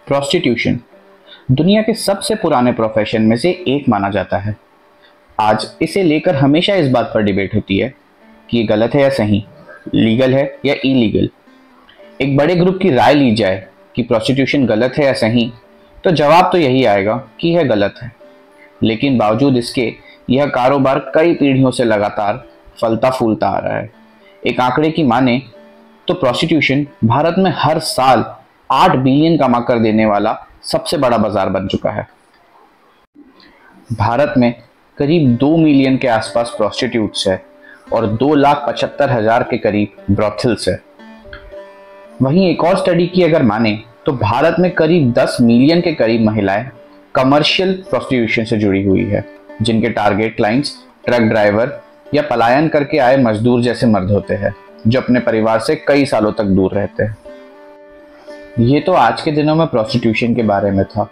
Prostitution दुनिया के सबसे पुराने प्रोफेशन में से एक माना जाता है। आज इसे लेकर हमेशा इस बात पर डिबेट होती है कि ये गलत है या सही, लीगल है या इलीगल। एक बड़े ग्रुप की राय ली जाए कि प्रोस्टिट्यूशन गलत है या सही, तो जवाब तो यही आएगा कि यह गलत है। लेकिन बावजूद इसके यह कारोबार कई पीढ़ियों से लगातार फलता फूलता आ रहा है। एक आंकड़े की माने तो प्रोस्टिट्यूशन भारत में हर साल 8 बिलियन कमा कर देने वाला सबसे बड़ा बाजार बन चुका है। भारत में करीब 2 मिलियन के आसपास प्रोस्टिट्यूट्स है और 2,75,000 के करीब ब्रॉथल्स है। वहीं एक और स्टडी की अगर माने तो भारत में करीब 10 मिलियन के करीब महिलाएं कमर्शियल प्रोस्टिट्यूशन से जुड़ी हुई है, जिनके टारगेट क्लाइंट्स ट्रक ड्राइवर या पलायन करके आए मजदूर जैसे मर्द होते हैं जो अपने परिवार से कई सालों तक दूर रहते हैं। ये तो आज के दिनों में प्रोस्टिट्यूशन के बारे में था,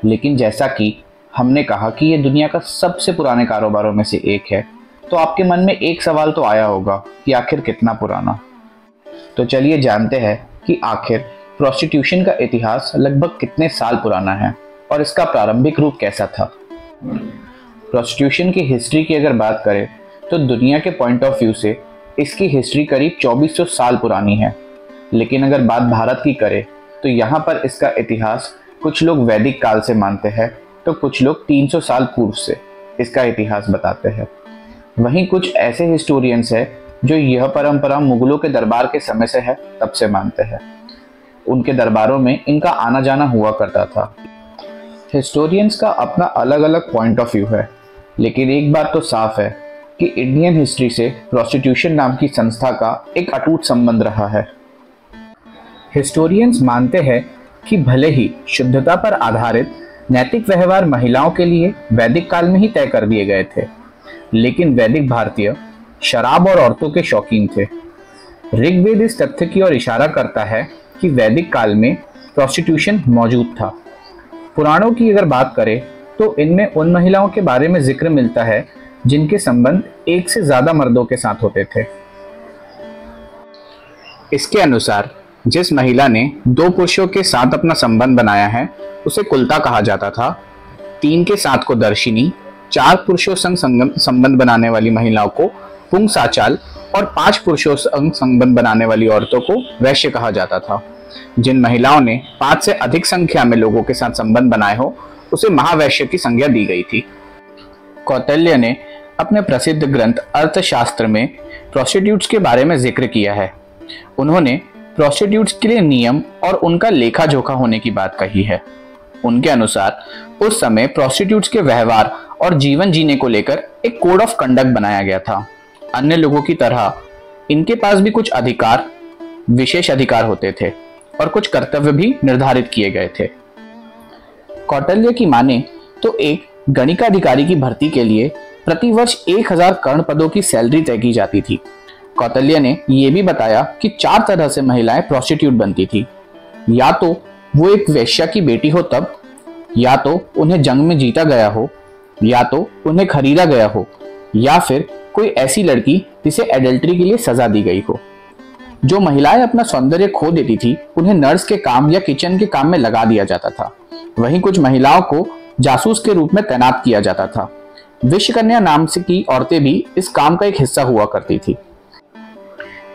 लेकिन जैसा कि हमने कहा कि ये दुनिया का सबसे पुराने कारोबारों में से एक है, तो आपके मन में एक सवाल तो आया होगा कि आखिर कितना पुराना। तो चलिए जानते हैं कि आखिर प्रोस्टिट्यूशन का इतिहास लगभग कितने साल पुराना है और इसका प्रारंभिक रूप कैसा था। प्रोस्टिट्यूशन की हिस्ट्री की अगर बात करें तो दुनिया के पॉइंट ऑफ व्यू से इसकी हिस्ट्री करीब 2400 साल पुरानी है। लेकिन अगर बात भारत की करें तो यहाँ पर इसका इतिहास कुछ लोग वैदिक काल से मानते हैं, तो कुछ लोग 300 साल पूर्व से इसका इतिहास बताते हैं। वहीं कुछ ऐसे हिस्टोरियंस हैं जो यह परंपरा मुगलों के दरबार के समय से है तब से मानते हैं। उनके दरबारों में इनका आना जाना हुआ करता था। हिस्टोरियंस का अपना अलग अलग पॉइंट ऑफ व्यू है, लेकिन एक बात तो साफ है कि इंडियन हिस्ट्री से प्रोस्टिट्यूशन नाम की संस्था का एक अटूट संबंध रहा है। हिस्टोरियंस मानते हैं कि भले ही शुद्धता पर आधारित नैतिक व्यवहार महिलाओं के लिए वैदिक काल में ही तय कर दिए गए थे, लेकिन वैदिक भारतीय शराब और औरतों के शौकीन थे। ऋग्वेद इस तथ्य की ओर इशारा करता है कि वैदिक काल में प्रोस्टिट्यूशन मौजूद था। पुराणों की अगर बात करें तो इनमें उन महिलाओं के बारे में जिक्र मिलता है जिनके संबंध एक से ज्यादा मर्दों के साथ होते थे। इसके अनुसार जिस महिला ने 2 पुरुषों के साथ अपना संबंध बनाया है उसे कुलता कहा जाता था। 3 के साथ को दर्शिनी, 4 पुरुषों संग संबंध बनाने वाली महिलाओं को पुंसाचाल और 5 पुरुषों संग संबंध बनाने वाली औरतों को वैश्य कहा जाता था। जिन महिलाओं ने 5 से अधिक संख्या में लोगों के साथ संबंध बनाए हो उसे महावैश्य की संज्ञा दी गई थी। कौटिल्य ने अपने प्रसिद्ध ग्रंथ अर्थशास्त्र में प्रोस्टिट्यूट्स के बारे में जिक्र किया है। उन्होंने प्रोस्टिट्यूट्स के लिए नियम और उनका लेखा जोखा होने की बात कही है। उनके अनुसार उस समय प्रोस्टिट्यूट्स के व्यवहार और जीवन जीने को लेकर एक कोड ऑफ कंडक्ट बनाया गया था। अन्य लोगों की तरह इनके पास भी कुछ अधिकार, विशेष अधिकार होते थे और कुछ कर्तव्य भी निर्धारित किए गए थे। कौटिल्य की माने तो एक गणिकाधिकारी की भर्ती के लिए प्रतिवर्ष 1000 कर्ण पदों की सैलरी तय की जाती थी। कौटिल्य ने यह भी बताया कि 4 तरह से महिलाएं प्रोस्टिट्यूट बनती थी। या तो वो एक वेश्या की बेटी हो तब, या तो उन्हें जंग में जीता गया हो, या तो उन्हें खरीदा गया हो, या फिर कोई ऐसी लड़की जिसे एडल्ट्री के लिए सजा दी गई हो। जो महिलाएं अपना सौंदर्य खो देती थी उन्हें नर्स के काम या किचन के काम में लगा दिया जाता था। वहीं कुछ महिलाओं को जासूस के रूप में तैनात किया जाता था। विश्वकन्या नाम से की औरतें भी इस काम का एक हिस्सा हुआ करती थी।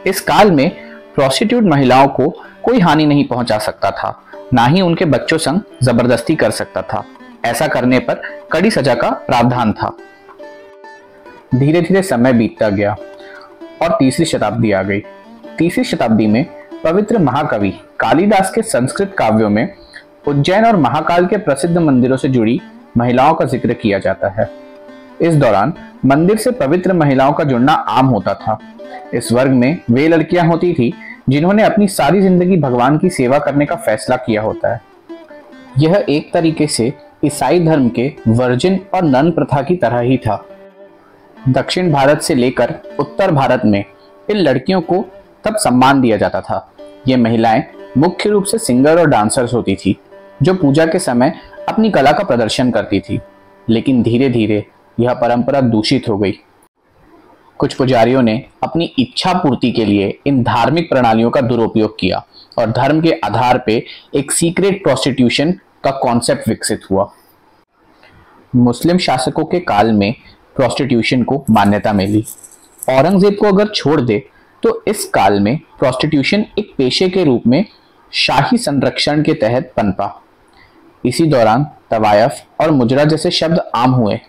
इस काल में प्रोस्टिट्यूट महिलाओं को कोई हानि नहीं पहुंचा सकता था, ना ही उनके बच्चों संग जबरदस्ती कर सकता था। ऐसा करने पर कड़ी सजा का प्रावधान था। धीरे धीरे समय बीतता गया और 3री शताब्दी आ गई। 3री शताब्दी में पवित्र महाकवि कालिदास के संस्कृत काव्यों में उज्जैन और महाकाल के प्रसिद्ध मंदिरों से जुड़ी महिलाओं का जिक्र किया जाता है। इस दौरान मंदिर से पवित्र महिलाओं का जुड़ना आम होता था। इस वर्ग में वे लड़कियां होती थी जिन्होंने अपनी सारी जिंदगी भगवान की सेवा करने का फैसला किया होता है। यह एक तरीके से ईसाई धर्म के वर्जिन और नन प्रथा की तरह ही था। दक्षिण भारत से लेकर उत्तर भारत में इन लड़कियों को तब सम्मान दिया जाता था। ये महिलाएं मुख्य रूप से सिंगर और डांसर्स होती थी जो पूजा के समय अपनी कला का प्रदर्शन करती थी। लेकिन धीरे धीरे यह परंपरा दूषित हो गई। कुछ पुजारियों ने अपनी इच्छा पूर्ति के लिए इन धार्मिक प्रणालियों का दुरुपयोग किया और धर्म के आधार पे एक सीक्रेट प्रोस्टिट्यूशन का कॉन्सेप्ट विकसित हुआ। मुस्लिम शासकों के काल में प्रोस्टिट्यूशन को मान्यता मिली। औरंगजेब को अगर छोड़ दे तो इस काल में प्रोस्टिट्यूशन एक पेशे के रूप में शाही संरक्षण के तहत पनपा। इसी दौरान तवायफ और मुजरा जैसे शब्द आम हुए।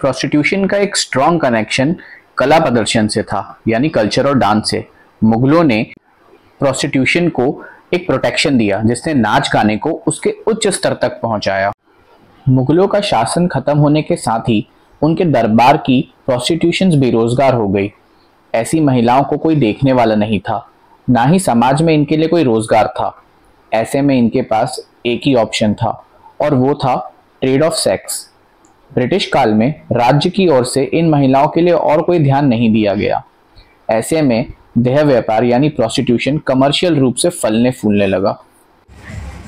प्रोस्टिट्यूशन का एक स्ट्रॉन्ग कनेक्शन कला प्रदर्शन से था, यानी कल्चर और डांस से। मुगलों ने प्रोस्टिट्यूशन को एक प्रोटेक्शन दिया जिसने नाच गाने को उसके उच्च स्तर तक पहुंचाया। मुगलों का शासन खत्म होने के साथ ही उनके दरबार की प्रोस्टिट्यूशंस बेरोजगार हो गई। ऐसी महिलाओं को कोई देखने वाला नहीं था, ना ही समाज में इनके लिए कोई रोजगार था। ऐसे में इनके पास एक ही ऑप्शन था और वो था ट्रेड ऑफ सेक्स। ब्रिटिश काल में राज्य की ओर से इन महिलाओं के लिए और कोई ध्यान नहीं दिया गया। ऐसे में देह व्यापार यानी प्रोस्टिट्यूशन कमर्शियल रूप से फलने फूलने लगा।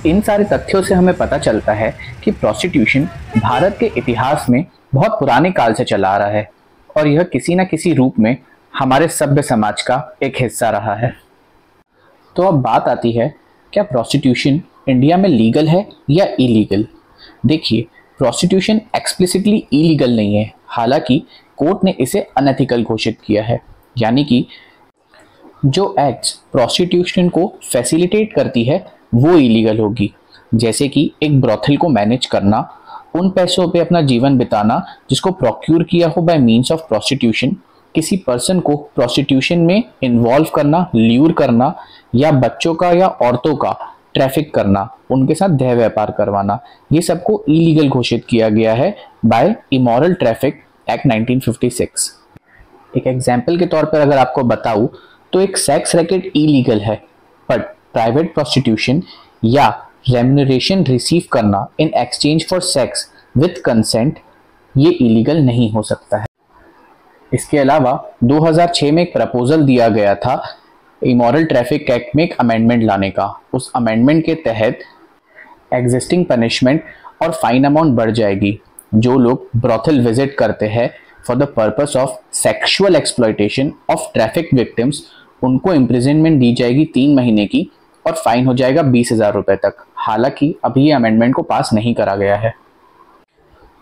इन सारे तथ्यों से हमें पता चलता है कि प्रोस्टिट्यूशन भारत के इतिहास में बहुत पुराने काल से चला आ रहा है और यह किसी न किसी रूप में हमारे सभ्य समाज का एक हिस्सा रहा है। तो अब बात आती है, क्या प्रोस्टिट्यूशन इंडिया में लीगल है या इलीगल? देखिए, प्रोस्टिट्यूशन एक्सप्लिसिटली इलीगल नहीं है, हालांकि कोर्ट ने इसे अनएथिकल घोषित किया है। यानी कि जो एक्ट्स प्रोस्टिट्यूशन को फैसिलिटेट करती है वो इलीगल होगी, जैसे कि एक ब्रोथल को मैनेज करना, उन पैसों पे अपना जीवन बिताना जिसको प्रोक्यूर किया हो बाय मींस ऑफ प्रोस्टिट्यूशन, किसी पर्सन को प्रोस्टिट्यूशन में इन्वॉल्व करना, ल्यूर करना, या बच्चों का या औरतों का ट्रैफिक करना, उनके साथ देह व्यापार करवाना, ये सबको इलीगल घोषित किया गया है बाय इमोरल ट्रैफिक एक्ट 1956। एक एग्जाम्पल के तौर पर अगर आपको बताऊं तो एक सेक्स रैकेट इलीगल है, बट प्राइवेट प्रोस्टिट्यूशन या रेम्यूनरेशन रिसीव करना in exchange for sex with consent ये इलीगल नहीं हो सकता है। इसके अलावा 2006 में एक प्रपोजल दिया गया था इमोरल ट्रैफिक एक्ट में एक अमेंडमेंट लाने का। उस अमेंडमेंट के तहत एग्जिस्टिंग पनिशमेंट और फाइन अमाउंट बढ़ जाएगी। जो लोग ब्रोथल विजिट करते हैं for the purpose of sexual exploitation of traffic victims, उनको इम्प्रिजनमेंट दी जाएगी 3 महीने की और फाइन हो जाएगा 20,000 रुपए तक। हालांकि अभी ये अमेंडमेंट को पास नहीं करा गया है।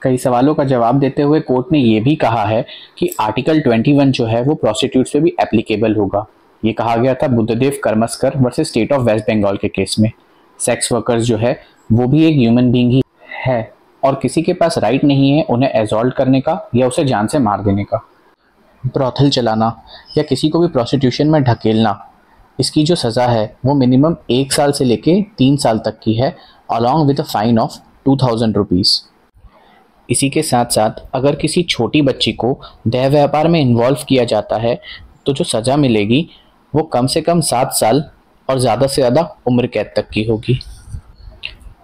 कई सवालों का जवाब देते हुए कोर्ट ने यह भी कहा है कि आर्टिकल 21 जो है वो प्रोस्टिट्यूट्स पे भी एप्लीकेबल होगा। ये कहा गया था Buddhadeb Karmaskar versus state of West Bengal के केस में। सेक्स वर्कर्स जो है वो भी एक ह्यूमन बीइंग ही है और किसी के पास राइट नहीं है उन्हें एजॉल्ट करने का या उसे जान से मार देने का। ब्रोथल चलाना या किसी को भी प्रोस्टिट्यूशन में ढकेलना, इसकी जो सज़ा है वो मिनिमम 1 साल से लेके 3 साल तक की है, along with a fine of 2000 rupees. इसी के साथ साथ अगर किसी छोटी बच्ची को देह व्यापार में इन्वॉल्व किया जाता है तो जो सज़ा मिलेगी वो कम से कम 7 साल और ज़्यादा से ज़्यादा उम्र कैद तक की होगी।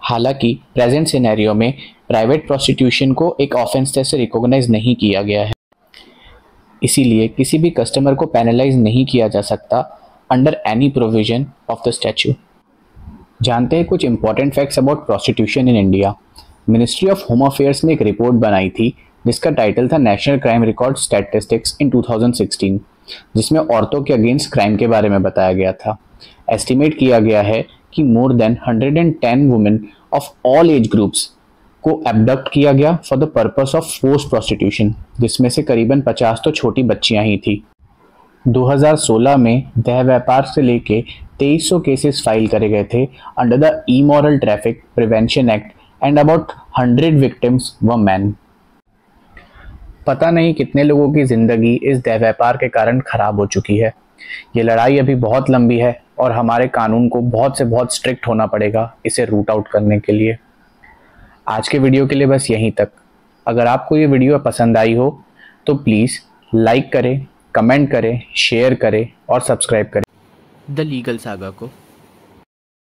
हालांकि प्रेजेंट सिनेरियो में प्राइवेट प्रोस्टिट्यूशन को एक ऑफेंस जैसे रिकॉग्नाइज नहीं किया गया है, इसीलिए किसी भी कस्टमर को पेनलाइज नहीं किया जा सकता under any provision of the statue. जानते हैं कुछ important facts about prostitution in India. Ministry of home affairs ने एक रिपोर्ट बनाई थी जिसका टाइटल था नेशनल क्राइम रिकॉर्ड स्टैटिस्टिक्स इन 2016, जिसमें औरतों के अगेंस्ट क्राइम के बारे में बताया गया था। एस्टिमेट किया गया है कि more than 110 women of all age groups को एब्डक्ट किया गया for the purpose of force prostitution, जिसमें से करीबन 50 तो छोटी बच्चियां ही थी। 2016 में देह व्यापार से लेके 2300 केसेस फाइल करे गए थे under the immoral traffic prevention act and about 100 victims were man. पता नहीं कितने लोगों की जिंदगी इस देह व्यापार के कारण खराब हो चुकी है। ये लड़ाई अभी बहुत लंबी है और हमारे कानून को बहुत से बहुत स्ट्रिक्ट होना पड़ेगा इसे रूट आउट करने के लिए। आज के वीडियो के लिए बस यहीं तक। अगर आपको ये वीडियो पसंद आई हो तो प्लीज़ लाइक करें, कमेंट करें, शेयर करें और सब्सक्राइब करें द लीगल सागा को।